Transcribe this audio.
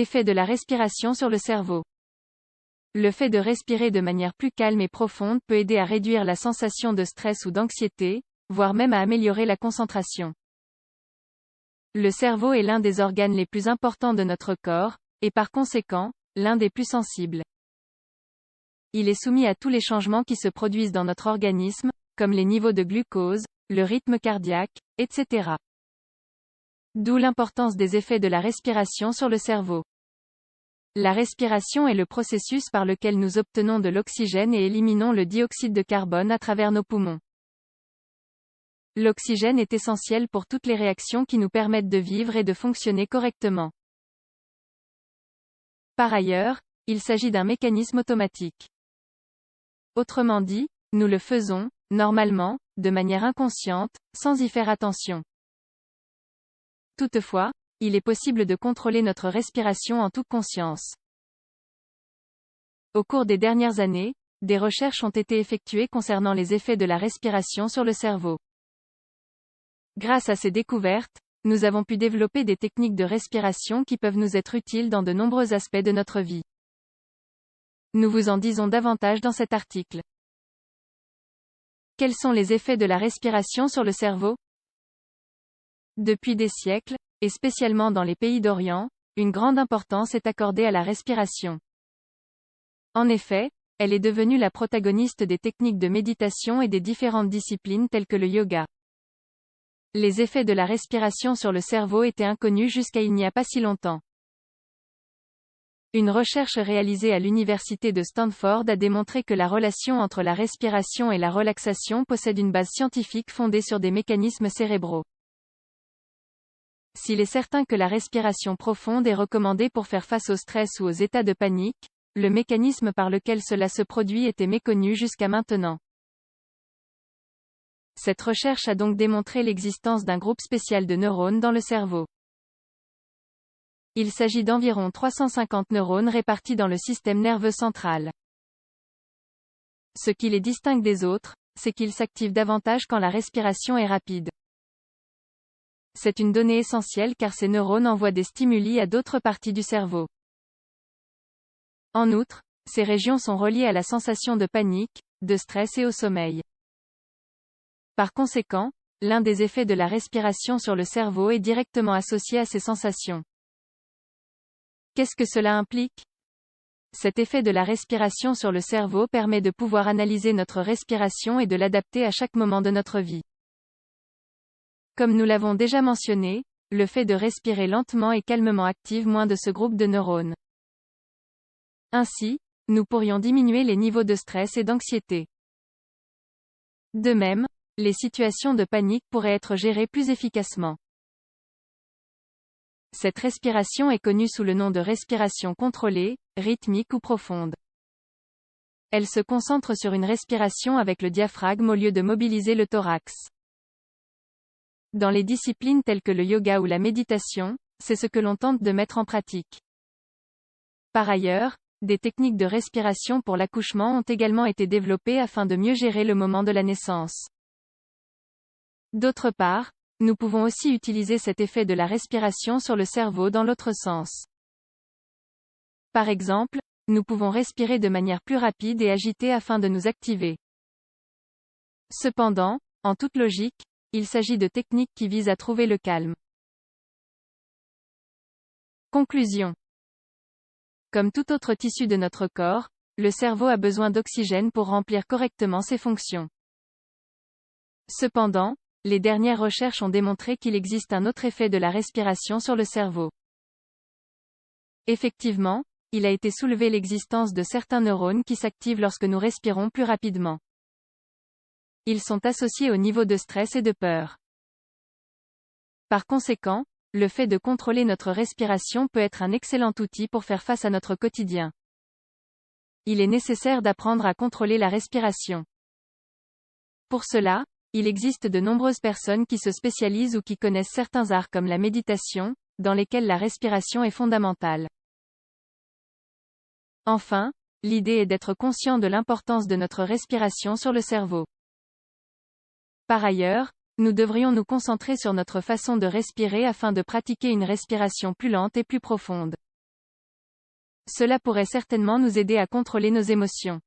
Effet de la respiration sur le cerveau. Le fait de respirer de manière plus calme et profonde peut aider à réduire la sensation de stress ou d'anxiété, voire même à améliorer la concentration. Le cerveau est l'un des organes les plus importants de notre corps, et par conséquent, l'un des plus sensibles. Il est soumis à tous les changements qui se produisent dans notre organisme, comme les niveaux de glucose, le rythme cardiaque, etc. D'où l'importance des effets de la respiration sur le cerveau. La respiration est le processus par lequel nous obtenons de l'oxygène et éliminons le dioxyde de carbone à travers nos poumons. L'oxygène est essentiel pour toutes les réactions qui nous permettent de vivre et de fonctionner correctement. Par ailleurs, il s'agit d'un mécanisme automatique. Autrement dit, nous le faisons, normalement, de manière inconsciente, sans y faire attention. Toutefois, il est possible de contrôler notre respiration en toute conscience. Au cours des dernières années, des recherches ont été effectuées concernant les effets de la respiration sur le cerveau. Grâce à ces découvertes, nous avons pu développer des techniques de respiration qui peuvent nous être utiles dans de nombreux aspects de notre vie. Nous vous en disons davantage dans cet article. Quels sont les effets de la respiration sur le cerveau? Depuis des siècles, et spécialement dans les pays d'Orient, une grande importance est accordée à la respiration. En effet, elle est devenue la protagoniste des techniques de méditation et des différentes disciplines telles que le yoga. Les effets de la respiration sur le cerveau étaient inconnus jusqu'à il n'y a pas si longtemps. Une recherche réalisée à l'université de Stanford a démontré que la relation entre la respiration et la relaxation possède une base scientifique fondée sur des mécanismes cérébraux. S'il est certain que la respiration profonde est recommandée pour faire face au stress ou aux états de panique, le mécanisme par lequel cela se produit était méconnu jusqu'à maintenant. Cette recherche a donc démontré l'existence d'un groupe spécial de neurones dans le cerveau. Il s'agit d'environ 350 neurones répartis dans le système nerveux central. Ce qui les distingue des autres, c'est qu'ils s'activent davantage quand la respiration est rapide. C'est une donnée essentielle car ces neurones envoient des stimuli à d'autres parties du cerveau. En outre, ces régions sont reliées à la sensation de panique, de stress et au sommeil. Par conséquent, l'un des effets de la respiration sur le cerveau est directement associé à ces sensations. Qu'est-ce que cela implique? Cet effet de la respiration sur le cerveau permet de pouvoir analyser notre respiration et de l'adapter à chaque moment de notre vie. Comme nous l'avons déjà mentionné, le fait de respirer lentement et calmement active moins de ce groupe de neurones. Ainsi, nous pourrions diminuer les niveaux de stress et d'anxiété. De même, les situations de panique pourraient être gérées plus efficacement. Cette respiration est connue sous le nom de respiration contrôlée, rythmique ou profonde. Elle se concentre sur une respiration avec le diaphragme au lieu de mobiliser le thorax. Dans les disciplines telles que le yoga ou la méditation, c'est ce que l'on tente de mettre en pratique. Par ailleurs, des techniques de respiration pour l'accouchement ont également été développées afin de mieux gérer le moment de la naissance. D'autre part, nous pouvons aussi utiliser cet effet de la respiration sur le cerveau dans l'autre sens. Par exemple, nous pouvons respirer de manière plus rapide et agitée afin de nous activer. Cependant, en toute logique, il s'agit de techniques qui visent à trouver le calme. Conclusion. Comme tout autre tissu de notre corps, le cerveau a besoin d'oxygène pour remplir correctement ses fonctions. Cependant, les dernières recherches ont démontré qu'il existe un autre effet de la respiration sur le cerveau. Effectivement, il a été soulevé l'existence de certains neurones qui s'activent lorsque nous respirons plus rapidement. Ils sont associés au niveau de stress et de peur. Par conséquent, le fait de contrôler notre respiration peut être un excellent outil pour faire face à notre quotidien. Il est nécessaire d'apprendre à contrôler la respiration. Pour cela, il existe de nombreuses personnes qui se spécialisent ou qui connaissent certains arts comme la méditation, dans lesquels la respiration est fondamentale. Enfin, l'idée est d'être conscient de l'importance de notre respiration sur le cerveau. Par ailleurs, nous devrions nous concentrer sur notre façon de respirer afin de pratiquer une respiration plus lente et plus profonde. Cela pourrait certainement nous aider à contrôler nos émotions.